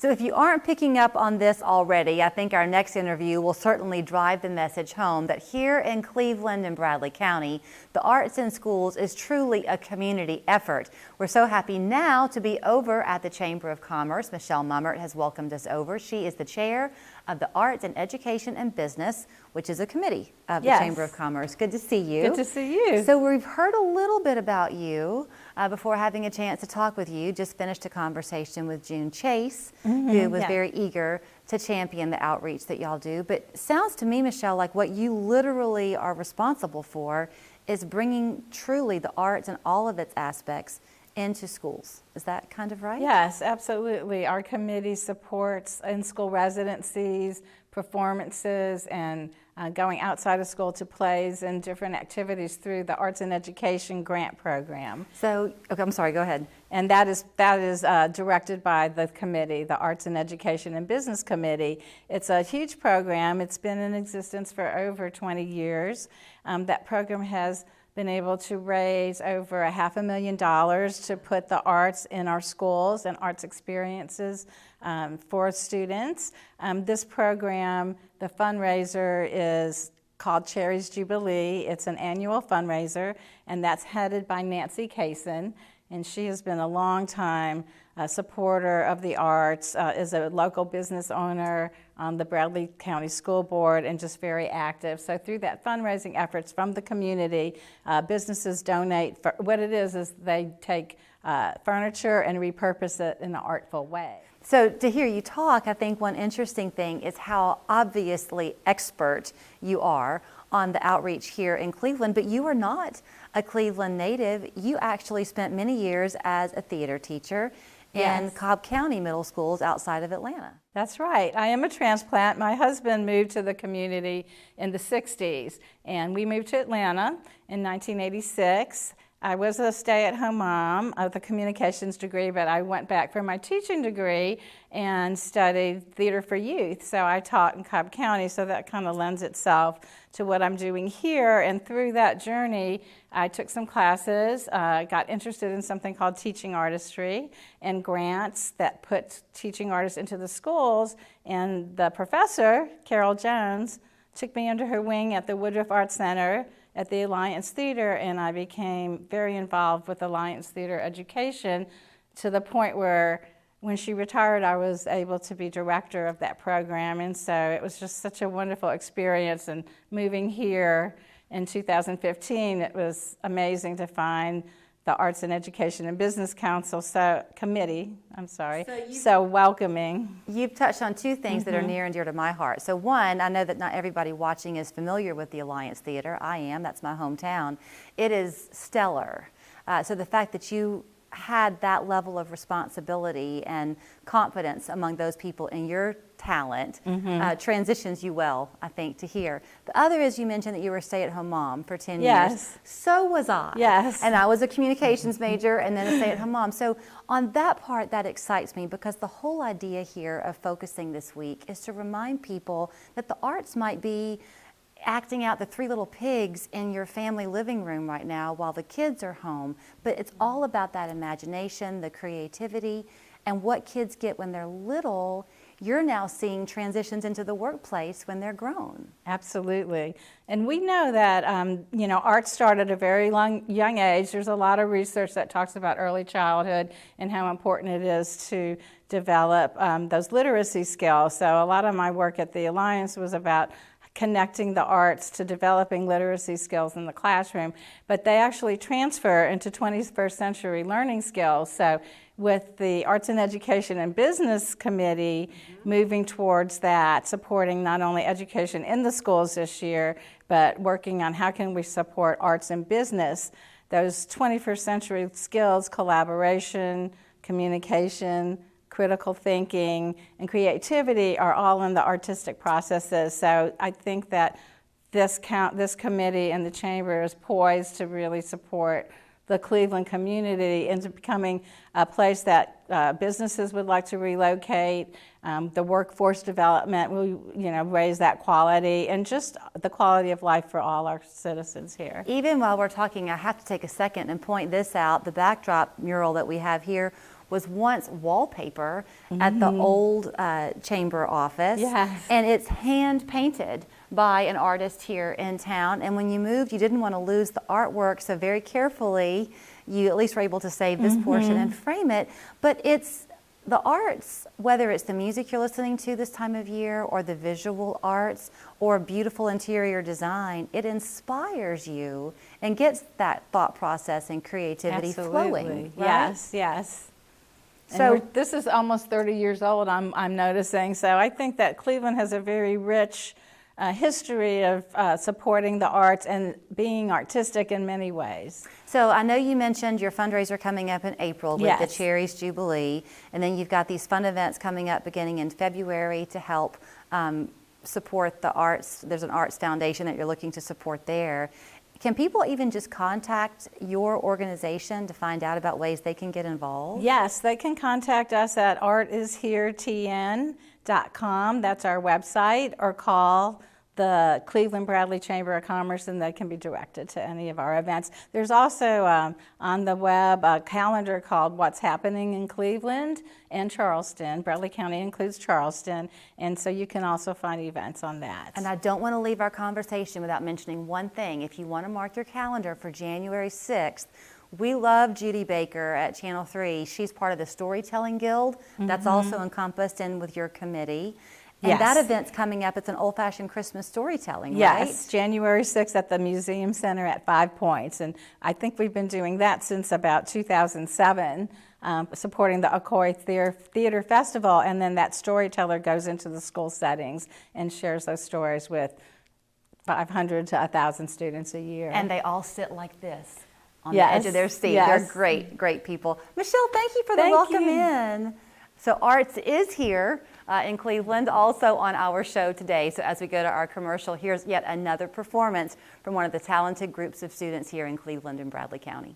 So if you aren't picking up on this already, I think our next interview will certainly drive the message home that here in Cleveland and Bradley County, the arts in schools is truly a community effort. We're so happy now to be over at the Chamber of Commerce. Michelle Mummert has welcomed us over. She is the chair of the Arts in Education and Business, which is a committee of the Chamber of Commerce. Good to see you. Good to see you. So we've heard a little bit about you before having a chance to talk with you. Just finished a conversation with June Chase, who was very eager to champion the outreach that y'all do. But sounds to me, Michelle, like what you literally are responsible for is bringing truly the arts and all of its aspects into schools. Is that kind of right? Yes, absolutely. Our committee supports in-school residencies, performances, and going outside of school to plays and different activities through the Arts in Education grant program. So, okay, I'm sorry, go ahead. And that is directed by the committee, the Arts in Education and Business Committee. It's a huge program. It's been in existence for over 20 years. That program has been able to raise over $500,000 to put the arts in our schools and arts experiences for students. This program, the fundraiser is called Cherries Jubilee. It's an annual fundraiser, and that's headed by Nancy Kaysen, and she has been a long time supporter of the arts, is a local business owner on the Bradley County School Board, and just very active. So through that fundraising efforts from the community, businesses donate. What it is they take furniture and repurpose it in an artful way. So to hear you talk, I think one interesting thing is how obviously expert you are on the outreach here in Cleveland, but you are not a Cleveland native. You actually spent many years as a theater teacher in Cobb County middle schools outside of Atlanta. That's right. I am a transplant. My husband moved to the community in the 60s, and we moved to Atlanta in 1986. I was a stay-at-home mom with a communications degree, but I went back for my teaching degree and studied theater for youth. So I taught in Cobb County, so that kind of lends itself to what I'm doing here. And through that journey, I took some classes, got interested in something called teaching artistry and grants that put teaching artists into the schools. And the professor, Carol Jones, took me under her wing at the Woodruff Arts Center at the Alliance Theater, and I became very involved with Alliance Theater education to the point where when she retired, I was able to be director of that program. And so it was just such a wonderful experience. And moving here in 2015, it was amazing to find the Arts in Education and Business Council committee, so welcoming. You've touched on two things that are near and dear to my heart. So one, I know that not everybody watching is familiar with the Alliance Theater. I am, that's my hometown. It is stellar. So the fact that you had that level of responsibility and confidence among those people in your talent transitions you well, I think, to here. The other is you mentioned that you were a stay-at-home mom for 10 years. So was I. Yes. And I was a communications major and then a stay-at-home mom. So on that part, that excites me because the whole idea here of focusing this week is to remind people that the arts might be acting out the three little pigs in your family living room right now while the kids are home. But it's all about that imagination, the creativity, and what kids get when they're little. You're now seeing transitions into the workplace when they're grown. Absolutely. And we know that, art started at a very young age. There's a lot of research that talks about early childhood and how important it is to develop those literacy skills. So a lot of my work at the Alliance was about connecting the arts to developing literacy skills in the classroom, but they actually transfer into 21st century learning skills. So with the Arts in Education and Business Committee moving towards that, supporting not only education in the schools this year, but working on how can we support arts and business, those 21st century skills, collaboration, communication, critical thinking, and creativity are all in the artistic processes. So I think that this committee and the Chamber is poised to really support the Cleveland community into becoming a place that businesses would like to relocate. The workforce development will, raise that quality and just the quality of life for all our citizens here. Even while we're talking, I have to take a second and point this out. The backdrop mural that we have here was once wallpaper at the old chamber office. Yes. And it's hand painted by an artist here in town. And when you moved, you didn't want to lose the artwork, so very carefully, you at least were able to save this portion and frame it. But it's the arts, whether it's the music you're listening to this time of year or the visual arts or beautiful interior design, it inspires you and gets that thought process and creativity flowing. Right? Yes, yes. So This is almost 30 years old, I'm noticing. So I think that Cleveland has a very rich history of supporting the arts and being artistic in many ways. So I know you mentioned your fundraiser coming up in April with the Yes. Cherries Jubilee, and then you've got these fun events coming up beginning in February to help support the arts. There's an arts foundation that you're looking to support there. Can people even just contact your organization to find out about ways they can get involved? Yes, they can contact us at artisheretn.com. That's our website, or call the Cleveland Bradley Chamber of Commerce, and they can be directed to any of our events. There's also on the web a calendar called What's Happening in Cleveland and Charleston. Bradley County includes Charleston, and so you can also find events on that. And I don't want to leave our conversation without mentioning one thing. If you want to mark your calendar for January 6th, we love Judy Baker at Channel 3. She's part of the Storytelling Guild. That's also encompassed in with your committee. And Yes. that event's coming up. It's an old-fashioned Christmas storytelling, Yes, right? January 6th at the Museum Center at 5 Points. And I think we've been doing that since about 2007, supporting the Ocoee Theater Festival. And then that storyteller goes into the school settings and shares those stories with 500 to 1,000 students a year. And they all sit like this on Yes, the edge of their seat. yes. They're great, great people. Michelle, thank you for the Thank welcome you. in. So Arts is here in Cleveland, also on our show today. So as we go to our commercial, here's yet another performance from one of the talented groups of students here in Cleveland and Bradley County.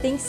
Thanks